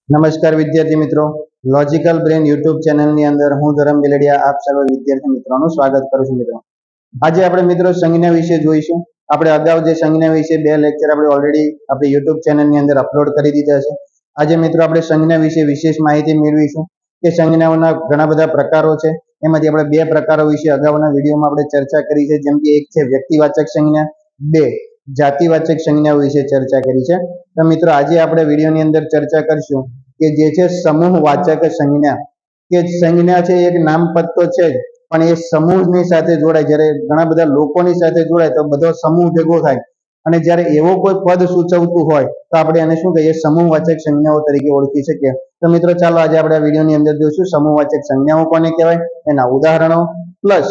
નમસ્કાર વિદ્યાર્થી મિત્રો, લોજિકલ બ્રેન યુટ્યુબ ચેનલની અંદર હું ધરમ બિલડિયા આપ સર્વ વિદ્યાર્થી મિત્રોનું સ્વાગત કરું છું. મિત્રો આજે આપણે મિત્રો સંજ્ઞા વિશે જોઈશું. આપણે અગાઉ જે સંજ્ઞા વિશે બે લેક્ચર આપણે ઓલરેડી આપણી યુટ્યુબ ચેનલની અંદર અપલોડ કરી દીધા છે. આજે મિત્રો આપણે સંજ્ઞા વિશે વિશેષ માહિતી મેળવીશું કે સંજ્ઞાઓના ઘણા બધા પ્રકારો છે. એમાંથી આપણે બે પ્રકારો વિશે અગાઉના વિડીયોમાં આપણે ચર્ચા કરી છે, જેમ કે એક છે વ્યક્તિવાચક સંજ્ઞા, બે જાતિવાચક સંજ્ઞાઓ વિશે ચર્ચા કરી છે. તો મિત્રો આજે આપણે વિડીયોની અંદર ચર્ચા કરશું કે જે છે સમૂહવાચક સંજ્ઞા. કે સંજ્ઞા છે એક નામપદ તો છે જ, પણ એ સમૂહની સાથે જોડાય. જ્યારે ઘણા બધા લોકોની સાથે જોડાય તો બધો સમૂહ ભેગો થાય, અને જ્યારે એવો કોઈ પદ સૂચવતું હોય તો આપણે એને શું કહીએ? સમૂહવાચક સંજ્ઞાઓ તરીકે ઓળખી શકીએ. તો મિત્રો ચાલો આજે આપણે આ વિડીયોની અંદર જોઈશું સમૂહવાચક સંજ્ઞાઓ કોને કહેવાય, એના ઉદાહરણો, પ્લસ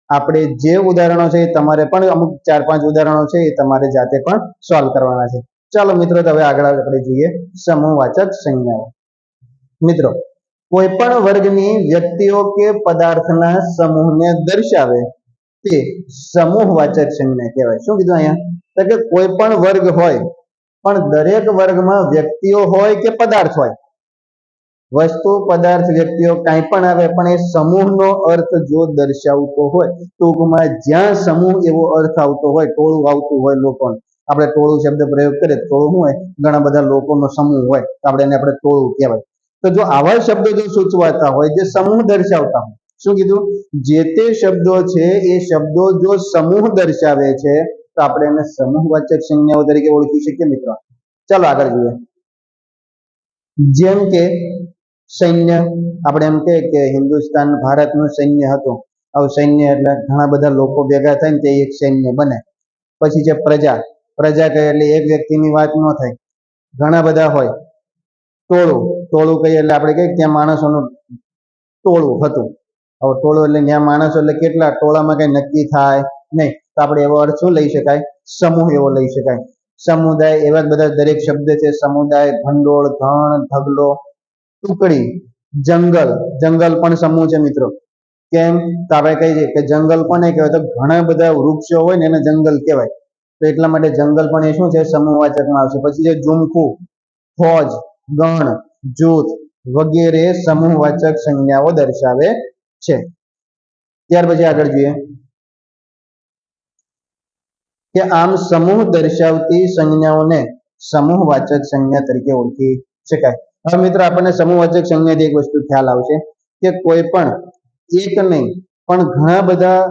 આપણે જે ઉદાહરણો છે એ તમારે પણ અમુક 4-5 ઉદાહરણો છે એ તમારે જાતે પણ સોલ્વ કરવાના છે. ચાલો મિત્રો હવે આગળ આપણે જોઈએ સમૂહવાચક સંજ્ઞાઓ. મિત્રો કોઈ પણ વર્ગની વ્યક્તિઓ કે પદાર્થના સમૂહને દર્શાવે તે સમૂહવાચક સંજ્ઞા કહેવાય. શું કીધું અહીંયા? તો કે કોઈ પણ વર્ગ હોય, પણ દરેક વર્ગમાં વ્યક્તિઓ હોય કે પદાર્થ હોય, વસ્તુ પદાર્થ વ્યક્તિઓ કાંઈ પણ આવે, પણ એ સમૂહનો અર્થ જો દર્શાવતો હોય, ટૂંકમાં જ્યાં સમૂહ એવો અર્થ આવતો હોય, ટોળું આવતું હોય, લોકોને આપણે ટોળું શબ્દ પ્રયોગ કરીએ, ટોળું શું હોય? ઘણા બધા લોકોનો સમૂહ હોય, આપણે એને ટોળું કહેવાય. તો જો આવા શબ્દો જો સૂચવાતા હોય જે સમૂહ દર્શાવતા હોય, શું કીધું? જે તે શબ્દો છે એ શબ્દો જો સમૂહ દર્શાવે છે તો આપણે એને સમૂહવાચક સંજ્ઞાઓ તરીકે ઓળખી શકીએ. મિત્રો ચાલો આગળ જોઈએ. જેમ કે સૈન્ય, આપણે એમ કહીએ કે હિન્દુસ્તાન ભારતનું સૈન્ય હતું. આવું સૈન્ય એટલે ઘણા બધા લોકો ભેગા થઈને તે એક સૈન્ય બને. પછી છે પ્રજા. પ્રજા કહે એટલે એક વ્યક્તિની વાત ન થાય, ઘણા બધા હોય. ટોળું, ટોળું કહીએ એટલે આપણે કહીએ ત્યાં માણસોનું ટોળું હતું. હવે ટોળું એટલે ત્યાં માણસો એટલે કેટલા? ટોળામાં કઈ નક્કી થાય નહીં, તો આપણે એવો અર્થ શું લઈ શકાય? સમૂહ એવો લઈ શકાય. સમુદાય, એવા જ બધા દરેક શબ્દ છે. સમુદાય, ભંડોળ, ધણ, ઢગલો, ટુકડી, જંગલ. જંગલ પણ સમૂહ છે મિત્રો. કેમ? તો આપણે કહીએ કે જંગલ કોને કહેવાય? તો ઘણા બધા વૃક્ષો હોય ને એને જંગલ કહેવાય. તો એટલા માટે જંગલ પણ એ શું છે? સમૂહવાચકમાં આવશે. પછી છે ઝુમખું, ફોજ, ગણ, જૂથ વગેરે સમૂહવાચક સંજ્ઞાઓ દર્શાવે છે. ત્યાર પછી આગળ જોઈએ કે આમ સમૂહ દર્શાવતી સંજ્ઞાઓને સમૂહવાચક સંજ્ઞા તરીકે ઓળખી શકાય. હવે મિત્રો આપણને સમૂહવાચક સંજ્ઞાથી એક વસ્તુ ખ્યાલ આવશે કે કોઈ પણ એક નહીં, પણ ઘણા બધા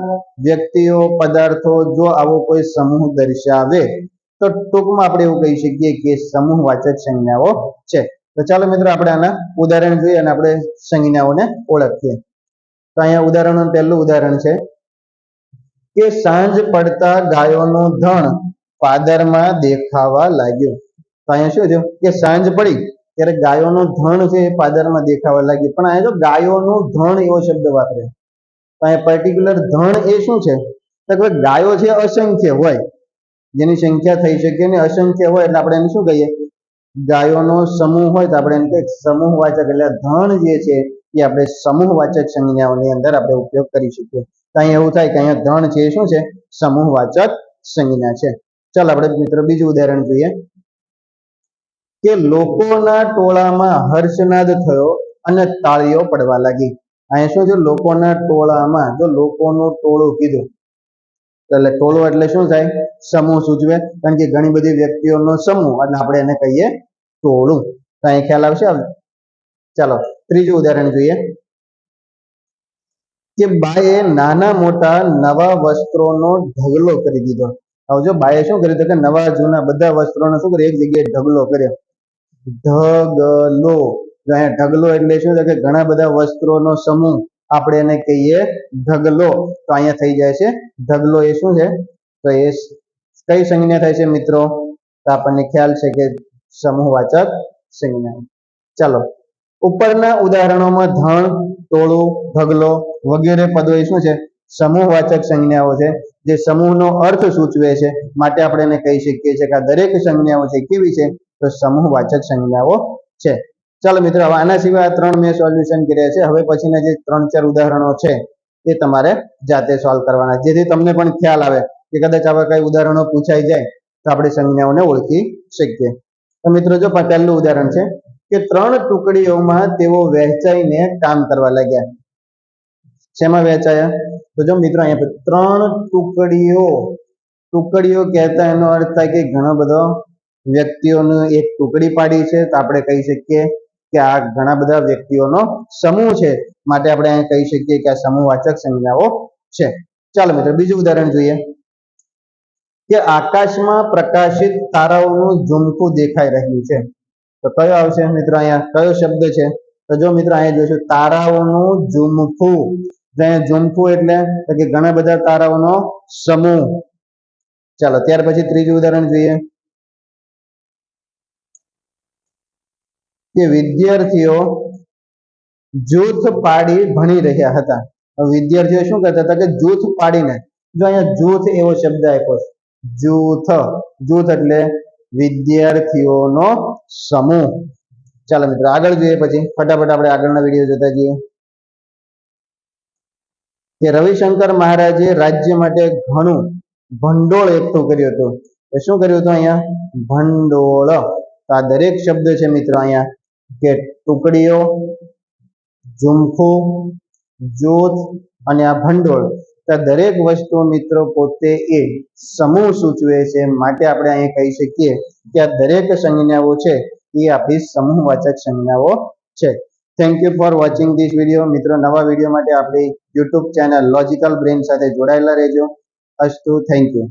વ્યક્તિઓ, પદાર્થો જો આવો કોઈ સમૂહ દર્શાવે તો ટૂંકમાં આપણે એવું કહી શકીએ કે સમૂહવાચક સંજ્ઞાઓ છે. તો ચાલો મિત્રો આપણે આના ઉદાહરણ જોઈએ અને આપણે સંજ્ઞાઓને ઓળખીએ. તો અહીંયા ઉદાહરણનું પહેલું ઉદાહરણ છે કે સાંજ પડતા ગાયોનું ધણ પાદરમાં દેખાવા લાગ્યું. તો અહીંયા શું થયું કે સાંજ પડી ત્યારે ગાયોનું ધણ છે એ પાદરમાં દેખાવા લાગ્યું. પણ અહીંયા જો ગાયોનું ધણ એવો શબ્દ વાપર્યો, તો અહીંયા પર્ટિક્યુલર ધણ એ શું છે? તો કે ગાયો છે અસંખ્ય હોય, જેની સંખ્યા થઈ શકે ને અસંખ્ય હોય એટલે આપણે એને શું કહીએ? ગાયોનો સમૂહ હોય તો આપણે એને કહીએ સમૂહવાચક. એટલે ધણ જે છે એ આપણે સમૂહવાચક સંજ્ઞાઓની અંદર આપણે ઉપયોગ કરી શકીએ. તો અહીંયા એવું થાય કે અહીંયા ધણ છે એ શું છે? સમૂહવાચક સંજ્ઞા છે. ચાલો આપણે મિત્રો બીજું ઉદાહરણ જોઈએ કે લોકોના ટોળામાં હર્ષનાદ થયો અને તાળીઓ પડવા લાગી. અહીંયા શું છે? લોકોના ટોળામાં, જો લોકોનું ટોળું કીધું એટલે ટોળું એટલે શું થાય? સમૂહ સૂચવે. કારણ કે ઘણી બધી વ્યક્તિઓનો સમૂહ એટલે આપણે એને કહીએ ટોળું. તો અહીં ખ્યાલ આવશે. ચાલો ત્રીજું ઉદાહરણ જોઈએ કે બાએ નાના મોટા નવા વસ્ત્રોનો ઢગલો કરી દીધો. હવે જો બાએ શું કર્યું? તો કે નવા જૂના બધા વસ્ત્રોનો શું કર્યો? એક જગ્યાએ ઢગલો કર્યો. ઢગલો. અહીંયા ઢગલો એટલે શું છે? કે ઘણા બધા વસ્ત્રોનો સમૂહ, આપણે એને કહીએ ઢગલો. તો અહીંયા થઈ જાય છે ઢગલો. એ શું છે? તો એ કઈ સંજ્ઞા થાય છે મિત્રો? તો આપણને ખ્યાલ છે કે સમૂહવાચક સંજ્ઞા. ચાલો ઉપરના ઉદાહરણોમાં ધણ, ટોળું, ઢગલો વગેરે પદો એ શું છે? સમૂહવાચક સંજ્ઞાઓ છે, જે સમૂહનો અર્થ સૂચવે છે. માટે આપણે એને કહી શકીએ છીએ કે આ દરેક સંજ્ઞાઓ છે કેવી છે? તો સમૂહવાચક સંજ્ઞાઓ છે. ચાલો મિત્રો હવે આના સિવાય 3 મેં સોલ્યુશન કર્યા છે. હવે પછીના જે 3-4 ઉદાહરણો છે એ તમારે જાતે સોલ્વ કરવાના, જેથી તમને પણ ખ્યાલ આવે કે કદાચ આવા કઈ ઉદાહરણો પૂછાઈ જાય તો આપણે સંજ્ઞાઓને ઓળખી શકીએ. તો મિત્રો જો પહેલું ઉદાહરણ છે કે 3 ટુકડીઓમાં તેઓ વહેંચાઈને કામ કરવા લાગ્યા. શેમાં વહેંચાયા? તો જો મિત્રો અહીંયા 3 ટુકડીઓ કહેતા એનો અર્થ થાય કે ઘણો બધો વ્યક્તિઓનું એક ટુકડી પાડી છે, તો આપણે કહી શકીએ કે આ ઘણા બધા વ્યક્તિઓનો સમૂહ છે, માટે આપણે અહીં કહી શકીએ કે આ સમૂહવાચક સંજ્ઞાઓ છે. ચાલો મિત્રો બીજું ઉદાહરણ જોઈએ કે આકાશમાં પ્રકાશિત તારાઓનું ઝુમખું દેખાઈ રહ્યું છે. તો કયો આવશે મિત્રો? અહીંયા કયો શબ્દ છે? તો જો મિત્રો અહીંયા જોઈશું તારાઓનું ઝુમખું. ઝુમખું એટલે કે ઘણા બધા તારાઓનો સમૂહ. ચાલો ત્યાર પછી ત્રીજું ઉદાહરણ જોઈએ કે વિદ્યાર્થીઓ જૂથ પાડી ભણી રહ્યા હતા. વિદ્યાર્થીઓ શું કરતા હતા? કે જૂથ પાડીને. જો અહીંયા જૂથ એવો શબ્દ આપ્યો છે, જૂથ એટલે વિદ્યાર્થીઓનો સમૂહ. ચાલો મિત્રો આગળ જોઈએ, પછી ફટાફટ આપણે આગળના વિડીયો જોતા જઈએ કે રવિશંકર મહારાજે રાજ્ય માટે ઘણું ભંડોળ એકઠું કર્યું હતું. એ શું કર્યું હતું? અહીંયા ભંડોળ. તો આ દરેક શબ્દ છે મિત્રો અહીંયા કે ટુકડીઓ, ઝુમખું, જૂથ અને આ ભંડોળ, આ દરેક વસ્તુ મિત્રો પોતે એ સમૂહ સૂચવે છે, માટે આપણે અહીં કહી શકીએ કે આ દરેક સંજ્ઞાઓ છે એ આપણી સમૂહવાચક સંજ્ઞાઓ છે. Thank you for watching this video. મિત્રો નવા વિડીયો માટે આપણી યુટ્યુબ ચેનલ લોજિકલ બ્રેન સાથે જોડાયેલા રહેજો. અસ્તુ. Thank you.